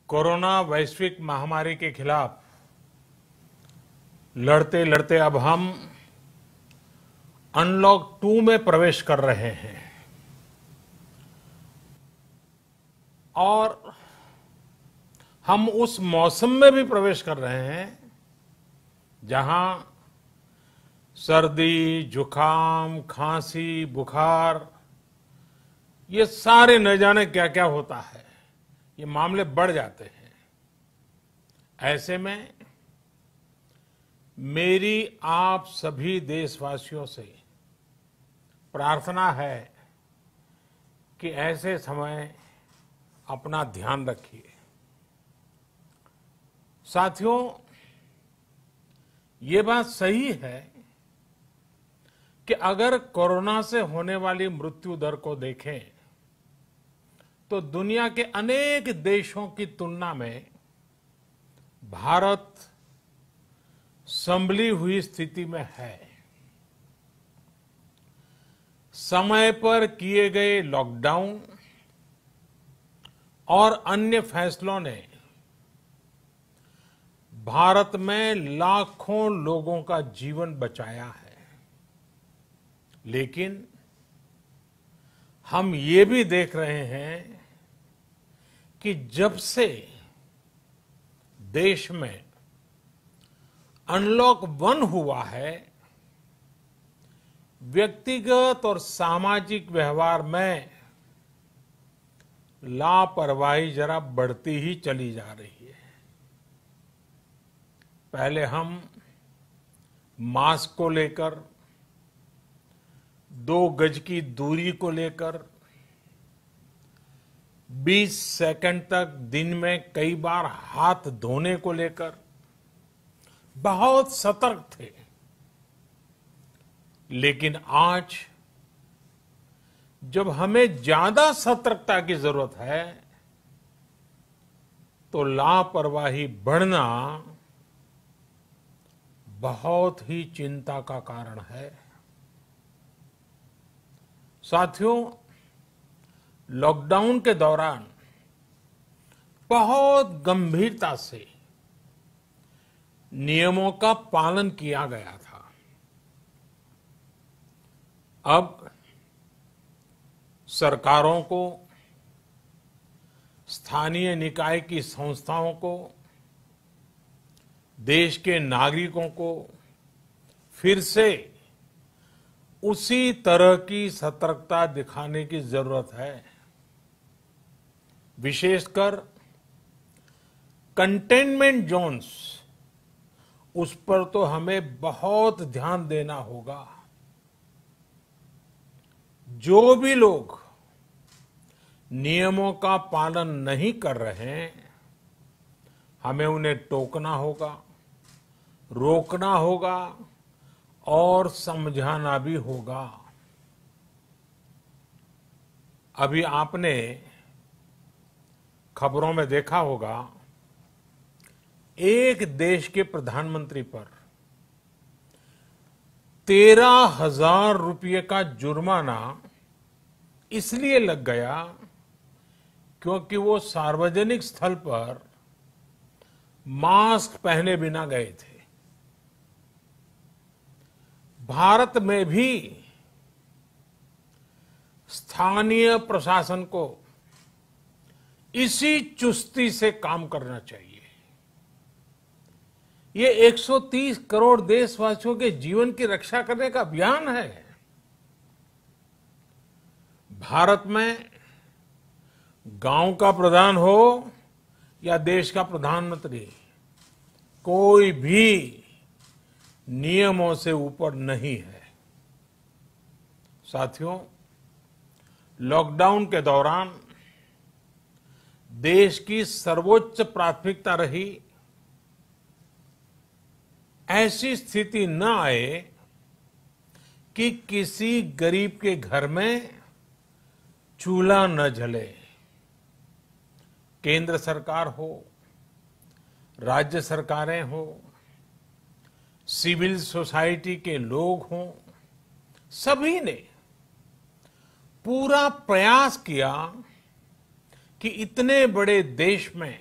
Corona वैश्विक महामारी के खिलाफ लड़ते लड़ते अब हम अनलॉक 2 में प्रवेश कर रहे हैं और हम उस मौसम में भी प्रवेश कर रहे हैं जहां सर्दी, जुकाम, खांसी, बुखार ये सारे न जाने क्या क्या होता है, ये मामले बढ़ जाते हैं। ऐसे में मेरी आप सभी देशवासियों से प्रार्थना है कि ऐसे समय अपना ध्यान रखिए। साथियों, ये बात सही है कि अगर कोरोना से होने वाली मृत्यु दर को देखें तो दुनिया के अनेक देशों की तुलना में भारत संभली हुई स्थिति में है। समय पर किए गए लॉकडाउन और अन्य फैसलों ने भारत में लाखों लोगों का जीवन बचाया है, लेकिन हम ये भी देख रहे हैं कि जब से देश में अनलॉक 1 हुआ है, व्यक्तिगत और सामाजिक व्यवहार में लापरवाही जरा बढ़ती ही चली जा रही है। पहले हम मास्क को लेकर, 2 गज की दूरी को लेकर 20 सेकंड तक दिन में कई बार हाथ धोने को लेकर बहुत सतर्क थे, लेकिन आज जब हमें ज्यादा सतर्कता की जरूरत है तो लापरवाही बढ़ना बहुत ही चिंता का कारण है। साथियों, लॉकडाउन के दौरान बहुत गंभीरता से नियमों का पालन किया गया था। अब सरकारों को, स्थानीय निकाय की संस्थाओं को, देश के नागरिकों को फिर से उसी तरह की सतर्कता दिखाने की जरूरत है। विशेषकर कंटेनमेंट जोन्स, उस पर तो हमें बहुत ध्यान देना होगा। जो भी लोग नियमों का पालन नहीं कर रहे हैं, हमें उन्हें टोकना होगा, रोकना होगा और समझाना भी होगा। अभी आपने खबरों में देखा होगा, एक देश के प्रधानमंत्री पर 13,000 रुपये का जुर्माना इसलिए लग गया क्योंकि वो सार्वजनिक स्थल पर मास्क पहने बिना गए थे। भारत में भी स्थानीय प्रशासन को इसी चुस्ती से काम करना चाहिए। ये 130 करोड़ देशवासियों के जीवन की रक्षा करने का अभियान है। भारत में गांव का प्रधान हो या देश का प्रधानमंत्री, कोई भी नियमों से ऊपर नहीं है। साथियों, लॉकडाउन के दौरान देश की सर्वोच्च प्राथमिकता रही ऐसी स्थिति न आए कि किसी गरीब के घर में चूल्हा न जले। केंद्र सरकार हो, राज्य सरकारें हो, सिविल सोसाइटी के लोग हों, सभी ने पूरा प्रयास किया कि इतने बड़े देश में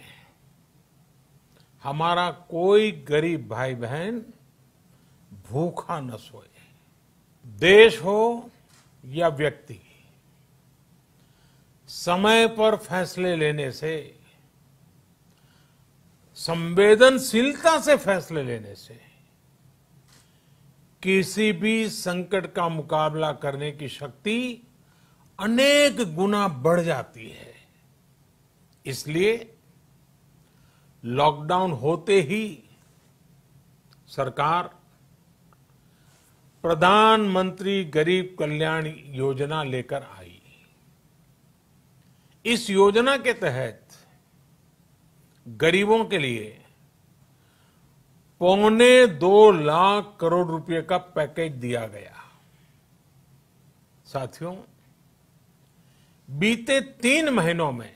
हमारा कोई गरीब भाई बहन भूखा न सोए। देश हो या व्यक्ति, समय पर फैसले लेने से, संवेदनशीलता से फैसले लेने से किसी भी संकट का मुकाबला करने की शक्ति अनेक गुना बढ़ जाती है। इसलिए लॉकडाउन होते ही सरकार प्रधानमंत्री गरीब कल्याण योजना लेकर आई। इस योजना के तहत गरीबों के लिए 2.25 लाख करोड़ रुपए का पैकेज दिया गया। साथियों, बीते 3 महीनों में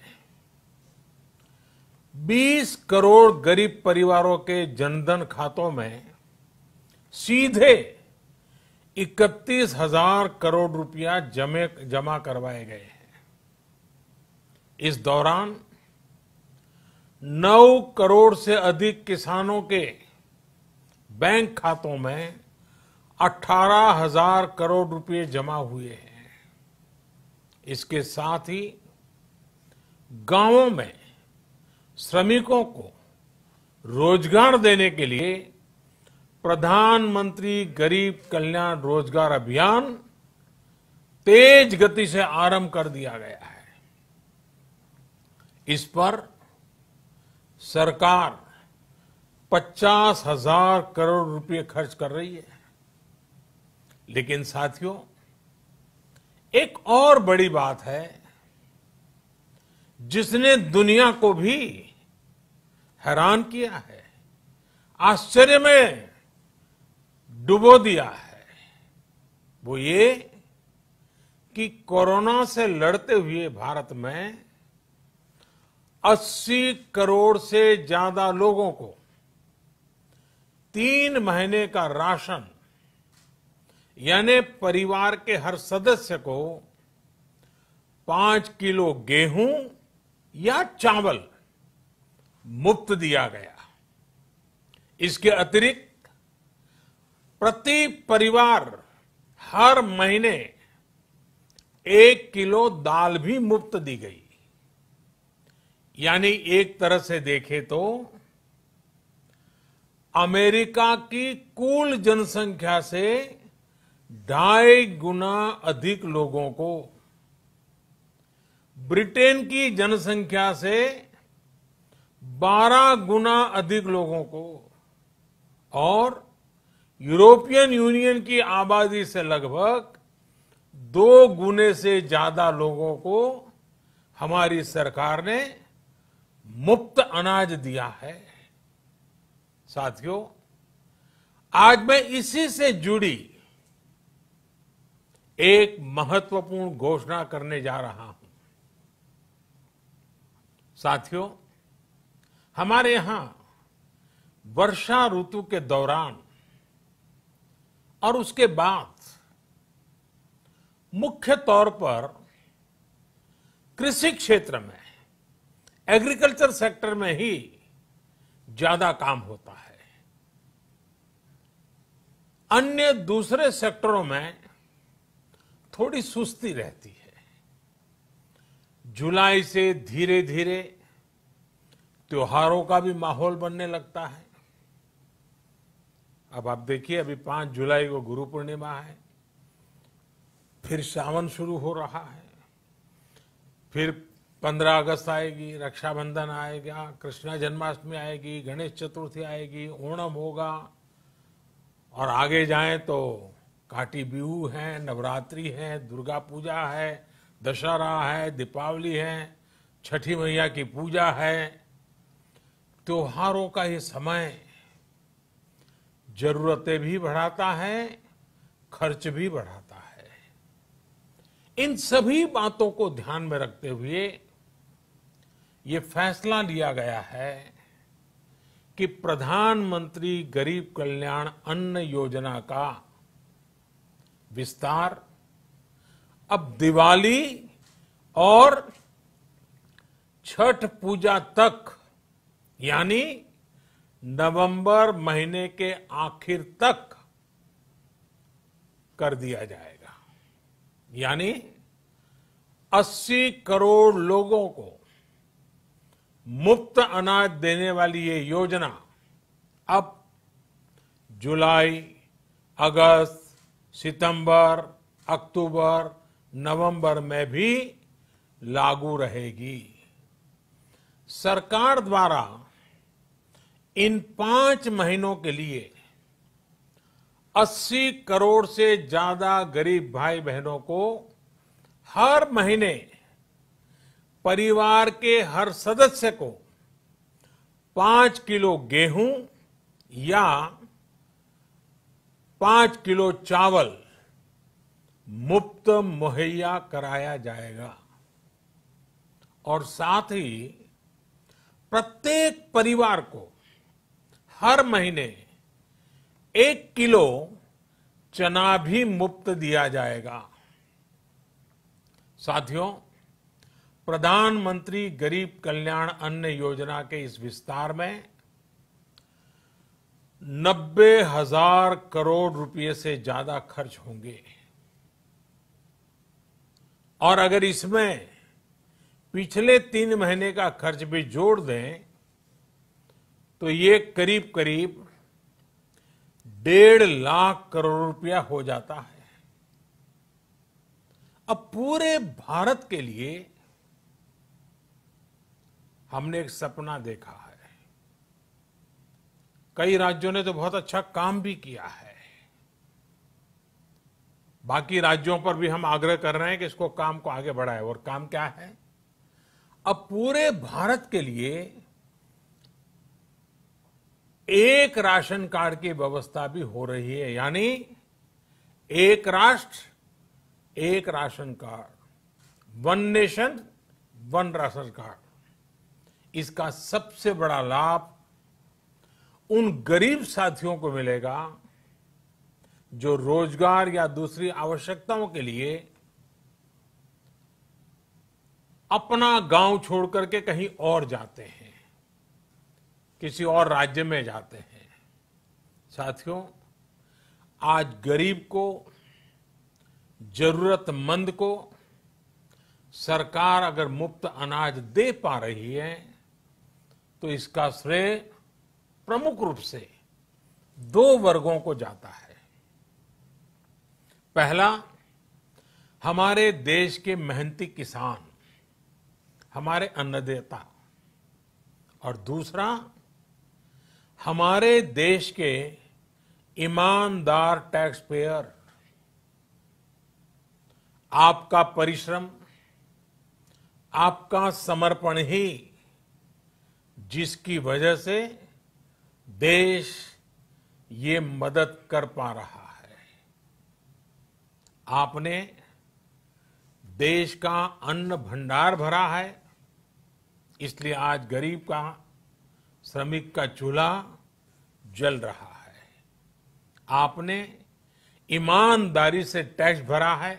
20 करोड़ गरीब परिवारों के जनधन खातों में सीधे 31,000 करोड़ रुपया जमा करवाए गए हैं। इस दौरान 9 करोड़ से अधिक किसानों के बैंक खातों में 18,000 करोड़ रुपए जमा हुए हैं। इसके साथ ही गांवों में श्रमिकों को रोजगार देने के लिए प्रधानमंत्री गरीब कल्याण रोजगार अभियान तेज गति से आरंभ कर दिया गया है। इस पर सरकार 50,000 करोड़ रुपए खर्च कर रही है। लेकिन साथियों, एक और बड़ी बात है जिसने दुनिया को भी हैरान किया है, आश्चर्य में डुबो दिया है। वो ये कि कोरोना से लड़ते हुए भारत में 80 करोड़ से ज्यादा लोगों को 3 महीने का राशन, यानी परिवार के हर सदस्य को 5 किलो गेहूं या चावल मुफ्त दिया गया। इसके अतिरिक्त प्रति परिवार हर महीने 1 किलो दाल भी मुफ्त दी गई। यानी एक तरह से देखें तो अमेरिका की कुल जनसंख्या से 2.5 गुना अधिक लोगों को, ब्रिटेन की जनसंख्या से 12 गुना अधिक लोगों को और यूरोपियन यूनियन की आबादी से लगभग 2 गुने से ज्यादा लोगों को हमारी सरकार ने मुफ्त अनाज दिया है। साथियों, आज मैं इसी से जुड़ी एक महत्वपूर्ण घोषणा करने जा रहा हूं। साथियों, हमारे यहां वर्षा ऋतु के दौरान और उसके बाद मुख्य तौर पर कृषि क्षेत्र में, एग्रीकल्चर सेक्टर में ही ज्यादा काम होता है। अन्य दूसरे सेक्टरों में थोड़ी सुस्ती रहती है। जुलाई से धीरे धीरे त्योहारों का भी माहौल बनने लगता है। अब आप देखिए, अभी 5 जुलाई को गुरु पूर्णिमा है, फिर सावन शुरू हो रहा है, फिर 15 अगस्त आएगी, रक्षाबंधन आएगा, कृष्णा जन्माष्टमी आएगी, गणेश चतुर्थी आएगी, ओणम होगा और आगे जाएं तो काटी बिहू है, नवरात्रि है, दुर्गा पूजा है, दशहरा है, दीपावली है, छठी मैया की पूजा है। त्योहारों का ये समय जरूरतें भी बढ़ाता है, खर्च भी बढ़ाता है। इन सभी बातों को ध्यान में रखते हुए ये फैसला लिया गया है कि प्रधानमंत्री गरीब कल्याण अन्न योजना का विस्तार अब दिवाली और छठ पूजा तक, यानी नवंबर महीने के आखिर तक कर दिया जाएगा। यानी 80 करोड़ लोगों को मुफ्त अनाज देने वाली ये योजना अब जुलाई, अगस्त, सितंबर, अक्टूबर, नवंबर में भी लागू रहेगी। सरकार द्वारा इन 5 महीनों के लिए 80 करोड़ से ज्यादा गरीब भाई बहनों को हर महीने परिवार के हर सदस्य को 5 किलो गेहूं या 5 किलो चावल मुफ्त मुहैया कराया जाएगा। और साथ ही प्रत्येक परिवार को हर महीने 1 किलो चना भी मुफ्त दिया जाएगा। साथियों, प्रधानमंत्री गरीब कल्याण अन्न योजना के इस विस्तार में 90,000 करोड़ रुपए से ज्यादा खर्च होंगे। और अगर इसमें पिछले 3 महीने का खर्च भी जोड़ दें तो ये करीब करीब 1.5 लाख करोड़ रुपया हो जाता है। अब पूरे भारत के लिए हमने एक सपना देखा है। कई राज्यों ने तो बहुत अच्छा काम भी किया है। बाकी राज्यों पर भी हम आग्रह कर रहे हैं कि इसको काम को आगे बढ़ाएं। और काम क्या है? अब पूरे भारत के लिए एक राशन कार्ड की व्यवस्था भी हो रही है। यानी एक राष्ट्र एक ration card, 1 nation 1 ration card. इसका सबसे बड़ा लाभ उन गरीब साथियों को मिलेगा जो रोजगार या दूसरी आवश्यकताओं के लिए अपना गांव छोड़ करके कहीं और जाते हैं, किसी और राज्य में जाते हैं। साथियों, आज गरीब को, जरूरतमंद को सरकार अगर मुफ्त अनाज दे पा रही है तो इसका श्रेय प्रमुख रूप से 2 वर्गों को जाता है। पहला, हमारे देश के मेहनती किसान, हमारे अन्नदाता। और दूसरा, हमारे देश के ईमानदार टैक्स पेयर। आपका परिश्रम, आपका समर्पण ही जिसकी वजह से देश ये मदद कर पा रहा है। आपने देश का अन्न भंडार भरा है, इसलिए आज गरीब का, श्रमिक का चूल्हा जल रहा है। आपने ईमानदारी से टैक्स भरा है,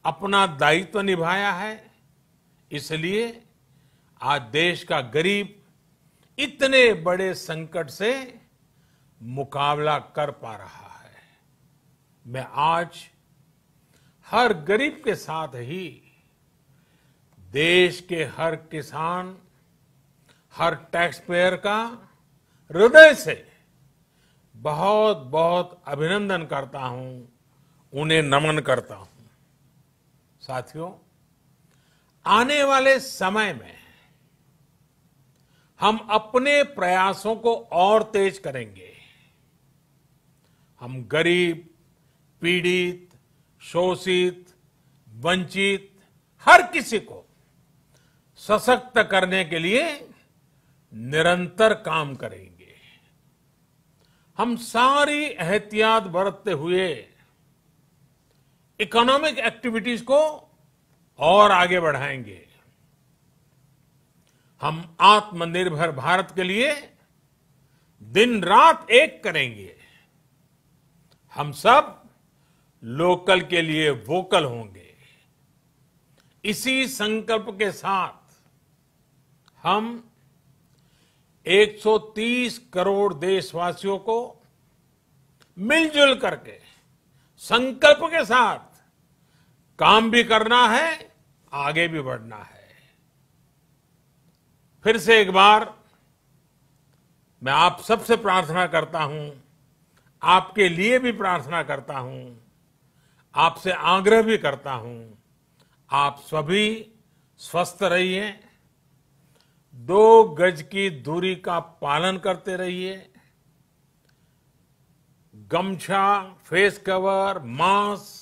अपना दायित्व निभाया है, इसलिए आज देश का गरीब इतने बड़े संकट से मुकाबला कर पा रहा है। मैं आज हर गरीब के साथ ही देश के हर किसान, हर टैक्स पेयर का हृदय से बहुत बहुत अभिनंदन करता हूं, उन्हें नमन करता हूं। साथियों, आने वाले समय में हम अपने प्रयासों को और तेज करेंगे। हम गरीब, पीड़ित, शोषित, वंचित हर किसी को सशक्त करने के लिए निरंतर काम करेंगे। हम सारी एहतियात बरतते हुए इकोनॉमिक एक्टिविटीज को और आगे बढ़ाएंगे। हम आत्मनिर्भर भारत के लिए दिन रात एक करेंगे। हम सब लोकल के लिए वोकल होंगे। इसी संकल्प के साथ हम 130 करोड़ देशवासियों को मिलजुल करके संकल्प के साथ काम भी करना है, आगे भी बढ़ना है। फिर से एक बार मैं आप सबसे प्रार्थना करता हूं, आपके लिए भी प्रार्थना करता हूं, आपसे आग्रह भी करता हूं, आप सभी स्वस्थ रहिए, 2 गज की दूरी का पालन करते रहिए, गमछा, फेस कवर, मास्क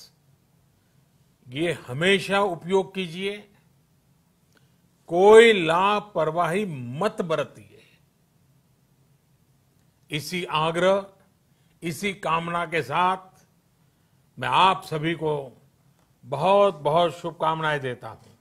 ये हमेशा उपयोग कीजिए, कोई लापरवाही मत बरतिए। इसी आग्रह, इसी कामना के साथ मैं आप सभी को बहुत बहुत शुभकामनाएं देता हूं।